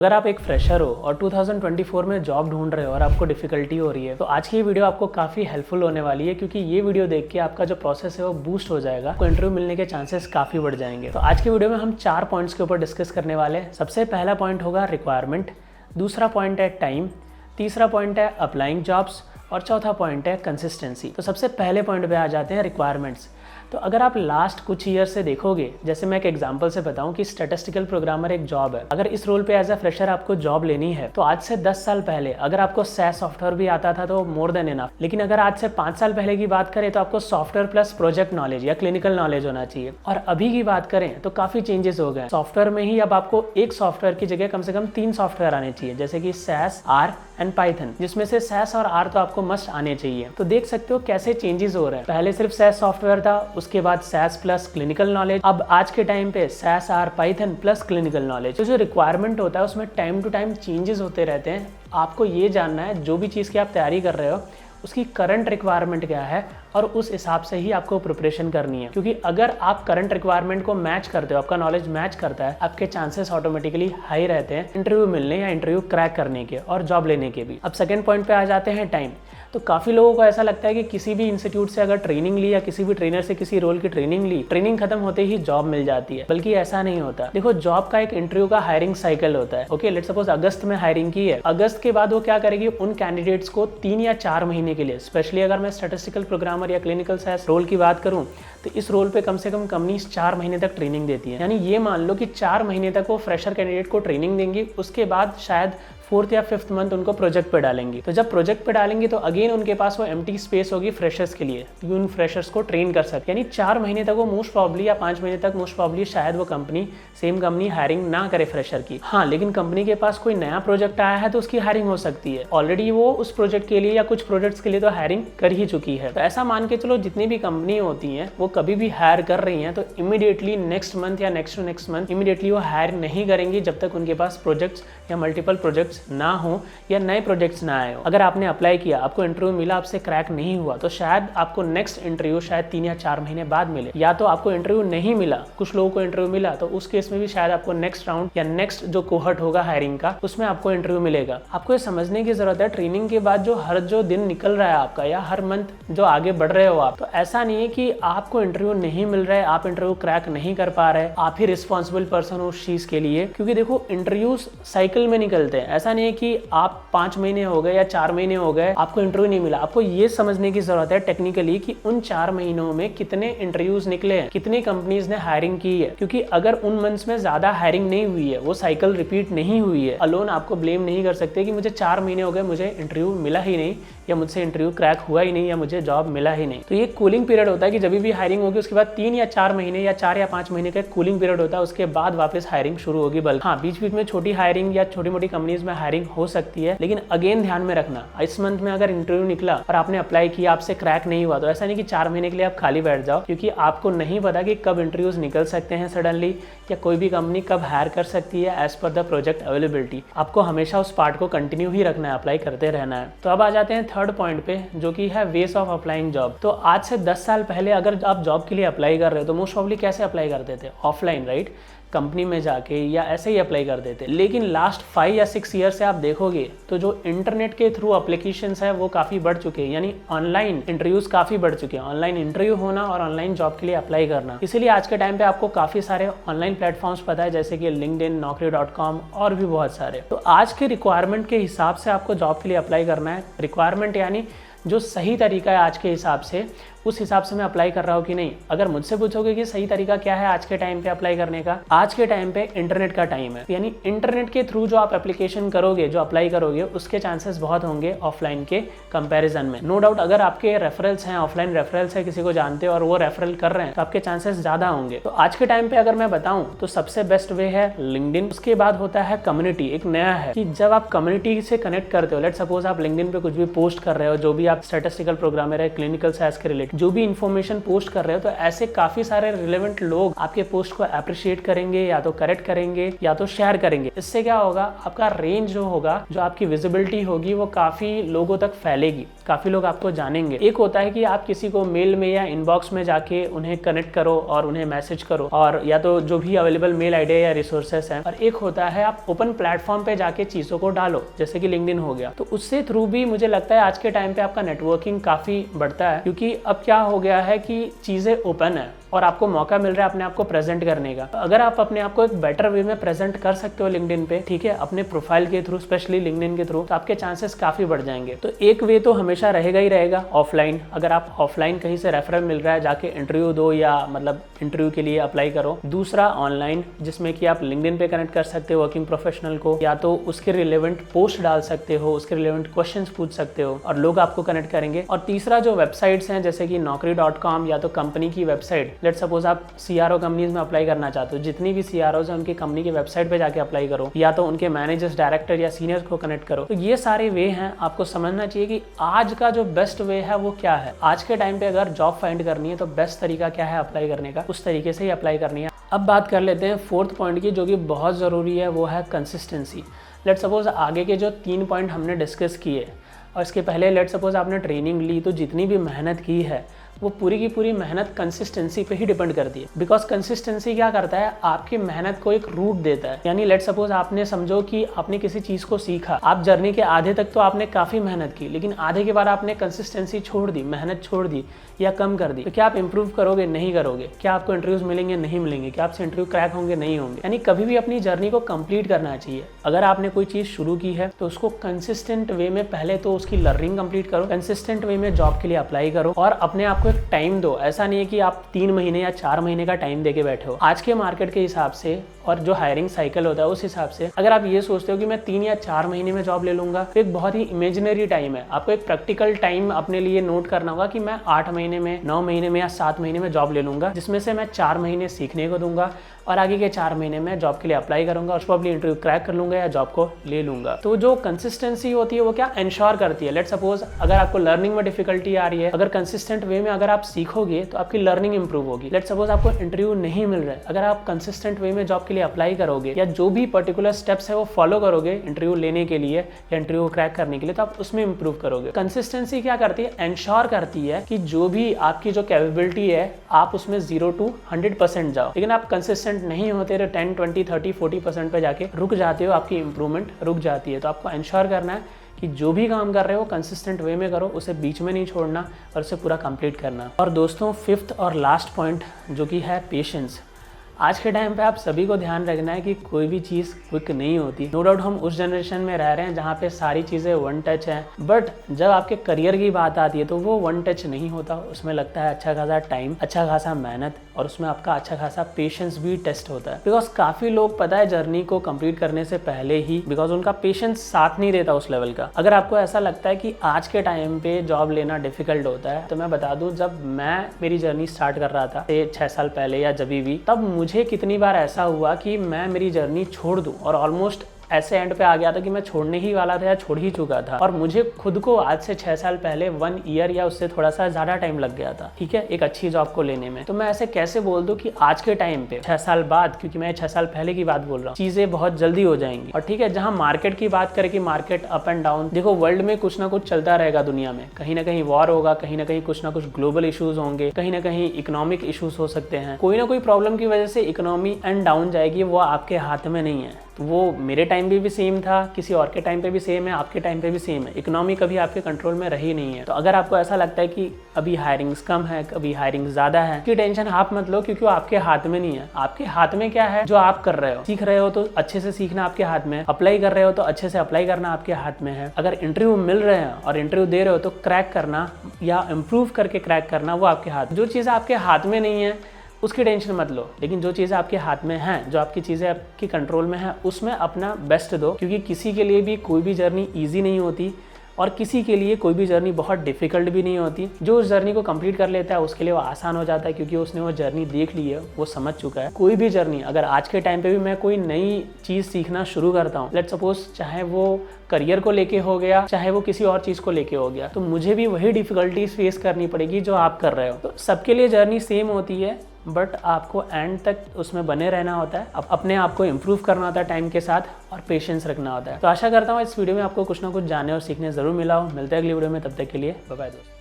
अगर आप एक फ्रेशर हो और 2024 में जॉब ढूंढ रहे हो और आपको डिफिकल्टी हो रही है तो आज की ये वीडियो आपको काफ़ी हेल्पफुल होने वाली है, क्योंकि ये वीडियो देख के आपका जो प्रोसेस है वो बूस्ट हो जाएगा, आपको इंटरव्यू मिलने के चांसेस काफ़ी बढ़ जाएंगे। तो आज की वीडियो में हम 4 पॉइंट्स के ऊपर डिस्कस करने वाले हैं। सबसे पहला पॉइंट होगा रिक्वायरमेंट, दूसरा पॉइंट है टाइम, तीसरा पॉइंट है अप्लाइंग जॉब्स और चौथा पॉइंट है कंसिस्टेंसी। तो सबसे पहले पॉइंट पे आ जाते हैं रिक्वायरमेंट्स। तो अगर आप लास्ट कुछ ईयर से देखोगे, जैसे मैं एक एग्जांपल से बताऊं कि स्टैटिस्टिकल प्रोग्रामर एक जॉब है, अगर इस रोल पे एज अ फ्रेशर आपको जॉब लेनी है तो आज से 10 साल पहले अगर आपको SAS सॉफ्टवेयर भी आता था तो मोर देन इनफ। लेकिन अगर आज से 5 साल पहले की बात करें तो आपको सॉफ्टवेयर प्लस प्रोजेक्ट नॉलेज या क्लिनिकल नॉलेज होना चाहिए। और अभी की बात करें तो काफी चेंजेस हो गए। सॉफ्टवेयर में ही अब आपको एक सॉफ्टवेयर की जगह कम से कम 3 सॉफ्टवेयर आने चाहिए, जैसे कि SAS, R एंड Python, जिसमें से SAS और R तो आपको मस्ट आने चाहिए। तो देख सकते हो कैसे चेंजेस हो रहे हैं। पहले सिर्फ SAS सॉफ्टवेयर था, उसके बाद SAS प्लस क्लिनिकल नॉलेज, अब आज के टाइम पे SAS, R, Python plus clinical knowledge. तो जो रिक्वायरमेंट होता है उसमें टाइम टू टाइम चेंजेस होते रहते हैं। आपको ये जानना है जो भी चीज़ की आप तैयारी कर रहे हो उसकी करंट रिक्वायरमेंट क्या है और उस हिसाब से ही आपको प्रिपरेशन करनी है। क्योंकि अगर आप करंट रिक्वायरमेंट को मैच करते हो, आपका नॉलेज मैच करता है, आपके चांसेस ऑटोमेटिकली हाई रहते हैं इंटरव्यू मिलने या इंटरव्यू क्रैक करने के और जॉब लेने के भी। अब सेकंड पॉइंट पे आ जाते हैं टाइम। तो काफ़ी लोगों को ऐसा लगता है कि किसी भी इंस्टीट्यूट से अगर ट्रेनिंग ली या किसी भी ट्रेनर से किसी रोल की ट्रेनिंग ली, ट्रेनिंग खत्म होते ही जॉब मिल जाती है। बल्कि ऐसा नहीं होता। देखो, जॉब का एक इंटरव्यू का हायरिंग साइकिल होता है। ओके, लेट्स सपोज अगस्त में हायरिंग की है। अगस्त के बाद वो क्या करेगी, उन कैंडिडेट्स को 3 या 4 महीने के लिए, स्पेशली अगर मैं स्टैटिस्टिकल प्रोग्रामर या क्लिनिकल साइंस रोल की बात करूं तो इस रोल पे कम से कम कंपनीज 4 महीने तक ट्रेनिंग देती है। यानी ये मान लो कि 4 महीने तक वो फ्रेशर कैंडिडेट को ट्रेनिंग देंगी, उसके बाद शायद 4th या 5th मंथ उनको प्रोजेक्ट पे डालेंगी। तो जब प्रोजेक्ट पे डालेंगे तो अगेन उनके पास वो एम्प्टी स्पेस होगी फ्रेशर्स के लिए, क्योंकि उन फ्रेशर्स को ट्रेन कर सकते। यानी 4 महीने तक वो मोस्ट प्रॉब्ली या 5 महीने तक मोस्ट प्रॉब्ली शायद वो सेम कंपनी हायरिंग ना करे फ्रेशर की। हाँ, लेकिन कंपनी के पास कोई नया प्रोजेक्ट आया है तो उसकी हायरिंग हो सकती है। ऑलरेडी वो उस प्रोजेक्ट के लिए या कुछ प्रोजेक्ट्स के लिए तो हायरिंग कर ही चुकी है। तो ऐसा मान के चलो जितनी भी कंपनी होती हैं वो कभी भी हायर कर रही हैं तो इमीडिएटली नेक्स्ट मंथ या next to next month immediately वो हायर नहीं करेंगी जब तक उनके पास प्रोजेक्ट्स या मल्टीपल प्रोजेक्ट्स ना हो या नए प्रोजेक्ट्स ना आए हो। अगर आपने अप्लाई किया, आपको इंटरव्यू मिला, आपसे क्रैक नहीं हुआ, तो शायद आपको नेक्स्ट इंटरव्यू शायद 3 या 4 महीने बाद मिले। या तो आपको इंटरव्यू नहीं मिला, कुछ लोगों को इंटरव्यू मिला, तो उस केस में भी शायद आपको नेक्स्ट राउंड या नेक्स्ट जो कोहर्ट होगा हायरिंग का उसमें आपको इंटरव्यू मिलेगा। आपको ये समझने की जरूरत है ट्रेनिंग के बाद जो दिन निकल रहा है आपका या हर मंथ जो आगे बढ़ रहे हो आप, तो ऐसा नहीं है कि आपको इंटरव्यू नहीं मिल रहा है, आप इंटरव्यू क्रैक नहीं कर पा रहे, आप ही रिस्पॉन्सिबल पर्सन हो उस चीज के लिए। क्योंकि देखो, इंटरव्यूज साइकिल में निकलते हैं। ऐसा नहीं है कि आप 5 महीने हो गए या 4 महीने हो गए आपको इंटरव्यू नहीं मिला। आपको ये समझने की जरूरत है टेक्निकली कि उन 4 महीनों में कितने इंटरव्यूज निकले हैं, कितनी कंपनीज ने हायरिंग की है। क्योंकि अगर उन मंथ्स में ज्यादा हायरिंग नहीं हुई है, वो साइकिल रिपीट नहीं हुई है, अलोन आपको ब्लेम नहीं कर सकते कि मुझे 4 महीने हो गए, मुझे इंटरव्यू मिला ही नहीं, या मुझसे इंटरव्यू क्रैक हुआ ही नहीं, या मुझे जॉब मिला ही नहीं। तो ये कूलिंग पीरियड होता है कि जब भी हायरिंग होगी उसके बाद 3 या 4 महीने या 4 या 5 महीने का कूलिंग पीरियड होता है, उसके बाद वापस हायरिंग शुरू होगी। बल्कि हाँ, बीच बीच में छोटी हायरिंग या छोटी मोटी कंपनीज में हायरिंग हो सकती है। लेकिन अगेन ध्यान में रखना, इस मंथ में अगर इंटरव्यू निकला और आपने अप्लाई किया, आपसे क्रैक नहीं हुआ, तो ऐसा नहीं कि 4 महीने के लिए आप खाली बैठ जाओ, क्योंकि आपको नहीं पता कि कब इंटरव्यूज निकल सकते हैं सडनली, या कोई भी कंपनी कब हायर कर सकती है as per the project availability. आपको हमेशा उस पार्ट को कंटिन्यू ही रखना है, अप्लाई करते रहना है। तो अब आ जाते हैं थर्ड पॉइंट पे, जो कि है वेज ऑफ अप्लाइंग जॉब। तो आज से 10 साल पहले अगर आप जॉब के लिए अप्लाई कर रहे हो तो मोस्ट प्रॉब्ली कैसे अप्लाई करते थे? Offline, right? कंपनी में जाके या ऐसे ही अप्लाई कर देते। लेकिन लास्ट 5 या 6 ईयर से आप देखोगे तो जो इंटरनेट के थ्रू एप्लीकेशंस है वो काफ़ी बढ़ चुके हैं। यानी ऑनलाइन इंटरव्यूज काफ़ी बढ़ चुके हैं। ऑनलाइन इंटरव्यू होना और ऑनलाइन जॉब के लिए अप्लाई करना, इसीलिए आज के टाइम पे आपको काफ़ी सारे ऑनलाइन प्लेटफॉर्म्स पता है, जैसे कि लिंक्डइन, naukri.com और भी बहुत सारे। तो आज के रिक्वायरमेंट के हिसाब से आपको जॉब के लिए अप्लाई करना है। रिक्वायरमेंट यानी जो सही तरीका है आज के हिसाब से, उस हिसाब से मैं अप्लाई कर रहा हूँ कि नहीं। अगर मुझसे पूछोगे कि सही तरीका क्या है आज के टाइम पे अप्लाई करने का, आज के टाइम पे इंटरनेट का टाइम है। यानी इंटरनेट के थ्रू जो आप एप्लीकेशन करोगे, जो अप्लाई करोगे, उसके चांसेस बहुत होंगे ऑफलाइन के कंपैरिजन में। नो डाउट, अगर आपके रेफरल्स हैं, ऑफलाइन रेफरल्स है, किसी को जानते हो और वो रेफरल कर रहे हैं, तो आपके चांसेस ज्यादा होंगे। तो आज के टाइम पे अगर मैं बताऊं तो सबसे बेस्ट वे है लिंक्डइन। उसके बाद होता है कम्युनिटी। एक नया है कि जब आप कम्युनिटी से कनेक्ट करते हो, लेट सपोज आप लिंक्डइन पे कुछ भी पोस्ट कर रहे हो, जो भी आप स्टैटिस्टिकल प्रोग्रामर है, क्लिनिकल साइंस के रिलेटेड जो भी इन्फॉर्मेशन पोस्ट कर रहे हो, तो ऐसे काफी सारे रिलेवेंट लोग आपके पोस्ट को अप्रिशिएट करेंगे, या तो करेक्ट करेंगे, या तो शेयर करेंगे। इससे क्या होगा, आपका रेंज जो होगा, जो आपकी विजिबिलिटी होगी, वो काफी लोगों तक फैलेगी, काफी लोग आपको जानेंगे। एक होता है कि आप किसी को मेल में या इनबॉक्स में जाके उन्हें कनेक्ट करो और उन्हें मैसेज करो, और या तो जो भी अवेलेबल मेल आईडी या रिसोर्सेस हैं। और एक होता है आप ओपन प्लेटफॉर्म पे जाके चीजों को डालो, जैसे कि लिंक्डइन हो गया। तो उससे थ्रू भी मुझे लगता है आज के टाइम पे आपका नेटवर्किंग काफी बढ़ता है, क्योंकि अब क्या हो गया है कि चीजें ओपन है और आपको मौका मिल रहा है अपने आप को प्रेजेंट करने का। अगर आप अपने आप को एक बेटर वे में प्रेजेंट कर सकते हो लिंक्डइन पे, ठीक है, अपने प्रोफाइल के थ्रू, स्पेशली लिंक्डइन के थ्रू, तो आपके चांसेस काफी बढ़ जाएंगे। तो एक वे तो हमेशा रहेगा ही रहेगा ऑफलाइन। अगर आप ऑफलाइन कहीं से रेफरल मिल रहा है, जाके इंटरव्यू दो, या मतलब इंटरव्यू के लिए अप्लाई करो। दूसरा ऑनलाइन, जिसमें कि आप लिंक्डइन पे कनेक्ट कर सकते हो वर्किंग प्रोफेशनल को, या तो उसके रिलेवेंट पोस्ट डाल सकते हो, उसके रिलेवेंट क्वेश्चंस पूछ सकते हो और लोग आपको कनेक्ट करेंगे। और तीसरा जो वेबसाइट्स हैं, जैसे कि naukri.com, या तो कंपनी की वेबसाइट, लेट सपोज आप सीआरओ कंपनीज में अप्लाई करना चाहते हो, जितनी भी सीआरओज हैं उनकी कंपनी की वेबसाइट पे जाके अप्लाई करो, या तो उनके मैनेजर्स, डायरेक्टर या सीनियर्स को कनेक्ट करो। तो ये सारे वे हैं। आपको समझना चाहिए कि आज का जो बेस्ट वे है वो क्या है। आज के टाइम पे अगर जॉब फाइंड करनी है तो बेस्ट तरीका क्या है अप्लाई करने का, उस तरीके से ही अप्लाई करनी है। अब बात कर लेते हैं फोर्थ पॉइंट की, जो कि बहुत ज़रूरी है, वो है कंसिस्टेंसी। लेट सपोज आगे के जो 3 पॉइंट हमने डिस्कस किए, और इसके पहले लेट सपोज आपने ट्रेनिंग ली, तो जितनी भी मेहनत की है वो पूरी की पूरी मेहनत कंसिस्टेंसी पे ही डिपेंड करती है। बिकॉज कंसिस्टेंसी क्या करता है, आपकी मेहनत को एक रूट देता है। यानी लेट सपोज आपने समझो कि आपने किसी चीज़ को सीखा, आप जर्नी के आधे तक तो आपने काफ़ी मेहनत की, लेकिन आधे के बाद आपने कंसिस्टेंसी छोड़ दी, मेहनत छोड़ दी या कम कर दी, तो क्या आप इंप्रूव करोगे? नहीं करोगे। क्या आपको इंटरव्यूज मिलेंगे? नहीं मिलेंगे। क्या आपसे इंटरव्यू क्रैक होंगे? नहीं होंगे। यानी कभी भी अपनी जर्नी को कंप्लीट करना चाहिए। अगर आपने कोई चीज़ शुरू की है तो उसको कंसिस्टेंट वे में पहले तो उसकी लर्निंग कंप्लीट करो, कंसिस्टेंट वे में जॉब के लिए अप्लाई करो, और अपने आप को एक टाइम दो। ऐसा नहीं है कि आप 3 महीने या 4 महीने का टाइम देके बैठे हो। आज के मार्केट के हिसाब से और जो हायरिंग साइकिल होता है उस हिसाब से अगर आप ये सोचते हो कि मैं 3 या 4 महीने में जॉब ले लूंगा, तो एक बहुत ही इमेजिनरी टाइम है। आपको एक प्रैक्टिकल टाइम अपने लिए नोट करना होगा कि मैं 8 महीने में, 9 महीने में या 7 महीने में जॉब ले लूंगा, जिसमें से मैं 4 महीने सीखने को दूंगा और आगे के 4 महीने में जॉब के लिए अप्लाई करूंगा और प्रॉब्ली इंटरव्यू क्रैक कर लूंगा या जॉब को ले लूंगा। तो जो कंसिस्टेंसी होती है वो क्या इंश्योर करती है। लेट सपोज अगर आपको लर्निंग में डिफिकल्टी आ रही है, अगर कंसिस्टेंट वे में अगर आप सीखोगे तो आपकी लर्निंग इंप्रूव होगी। लेट सपोज आपको इंटरव्यू नहीं मिल रहा है, अगर आप कंसिस्टेंट वे में जॉब के लिए अप्लाई करोगे या जो भी पर्टिकुलर स्टेप्स है वो फॉलो करोगे इंटरव्यू लेने के लिए या इंटरव्यू क्रैक करने के लिए, तो आप उसमें इंप्रूव करोगे। कंसिस्टेंसी क्या करती है, इंश्योर करती है कि जो भी आपकी जो कैपेबिलिटी है आप उसमें 0 to 100% जाओ। लेकिन आप कंसिस्टेंट नहीं होते तो 10, 20, 30, 40% पे जाके रुक जाते हो, आपकी इंप्रूवमेंट रुक जाती है। तो आपको इंश्योर करना है कि जो भी काम कर रहे हो कंसिस्टेंट वे में करो, उसे बीच में नहीं छोड़ना और उसे पूरा कंप्लीट करना। और दोस्तों, 5th और लास्ट पॉइंट जो कि है पेशेंस। आज के टाइम पे आप सभी को ध्यान रखना है कि कोई भी चीज़ क्विक नहीं होती। नो डाउट हम उस जनरेशन में रह रहे हैं जहाँ पे सारी चीज़ें वन टच हैं, बट जब आपके करियर की बात आती है तो वो वन टच नहीं होता। उसमें लगता है अच्छा खासा टाइम, अच्छा खासा मेहनत, और उसमें आपका अच्छा खासा पेशेंस भी टेस्ट होता है। बिकॉज काफ़ी लोग पता है जर्नी को कंप्लीट करने से पहले ही, बिकॉज उनका पेशेंस साथ नहीं देता उस लेवल का। अगर आपको ऐसा लगता है कि आज के टाइम पे जॉब लेना डिफिकल्ट होता है, तो मैं बता दूं, जब मैं मेरी जर्नी स्टार्ट कर रहा था 6 साल पहले या जब भी, तब मुझे कितनी बार ऐसा हुआ कि मैं मेरी जर्नी छोड़ दूं और ऑलमोस्ट ऐसे एंड पे आ गया था कि मैं छोड़ने ही वाला था या छोड़ ही चुका था, और मुझे खुद को आज से 6 साल पहले 1 ईयर या उससे थोड़ा सा ज्यादा टाइम लग गया था, ठीक है, एक अच्छी जॉब को लेने में। तो मैं ऐसे कैसे बोल दूं कि आज के टाइम पे 6 साल बाद, क्योंकि मैं 6 साल पहले की बात बोल रहा हूँ, चीजें बहुत जल्दी हो जाएंगी। और ठीक है, जहाँ मार्केट की बात करें कि मार्केट अप एंड डाउन, देखो वर्ल्ड में कुछ ना कुछ चलता रहेगा। दुनिया में कहीं ना कहीं वॉर होगा, कहीं ना कहीं कुछ ना कुछ ग्लोबल इशूज होंगे, कहीं ना कहीं इकोनॉमिक इशूज हो सकते हैं। कोई ना कोई प्रॉब्लम की वजह से इकोनॉमी एंड डाउन जाएगी, वो आपके हाथ में नहीं है। वो मेरे टाइम पे भी सेम था, किसी और के टाइम पे भी सेम है, आपके टाइम पे भी सेम है। इकोनॉमी कभी आपके कंट्रोल में रही नहीं है। तो अगर आपको ऐसा लगता है कि अभी हायरिंग्स कम है, कभी हायरिंग ज्यादा है, की टेंशन आप मत लो, क्योंकि वो आपके हाथ में नहीं है। आपके हाथ में क्या है, जो आप कर रहे हो, सीख रहे हो तो अच्छे से सीखना आपके हाथ में, अप्लाई कर रहे हो तो अच्छे से अप्लाई करना आपके हाथ में है। अगर इंटरव्यू मिल रहे हैं और इंटरव्यू दे रहे हो तो क्रैक करना या इम्प्रूव करके क्रैक करना वो आपके हाथ। जो चीज़ आपके हाथ में नहीं है उसकी टेंशन मत लो, लेकिन जो चीज़ें आपके हाथ में हैं, जो आपकी चीज़ें आपकी कंट्रोल में हैं, उसमें अपना बेस्ट दो, क्योंकि किसी के लिए भी कोई भी जर्नी ईजी नहीं होती और किसी के लिए कोई भी जर्नी बहुत डिफिकल्ट भी नहीं होती। जो उस जर्नी को कंप्लीट कर लेता है उसके लिए वो आसान हो जाता है, क्योंकि उसने वो जर्नी देख ली है, वो समझ चुका है। कोई भी जर्नी, अगर आज के टाइम पे भी मैं कोई नई चीज़ सीखना शुरू करता हूँ, लेट्स सपोज चाहे वो करियर को लेके हो गया, चाहे वो किसी और चीज़ को लेके हो गया, तो मुझे भी वही डिफिकल्टीज फेस करनी पड़ेगी जो आप कर रहे हो। तो सबके लिए जर्नी सेम होती है, बट आपको एंड तक उसमें बने रहना होता है, अपने आप को इम्प्रूव करना होता है टाइम के साथ, और पेशेंस रखना होता है। तो आशा करता हूँ इस वीडियो में आपको कुछ ना कुछ जानने और सीखने ज़रूर मिला हो। मिलते हैं अगली वीडियो में, तब तक के लिए बाय बाय दोस्तों।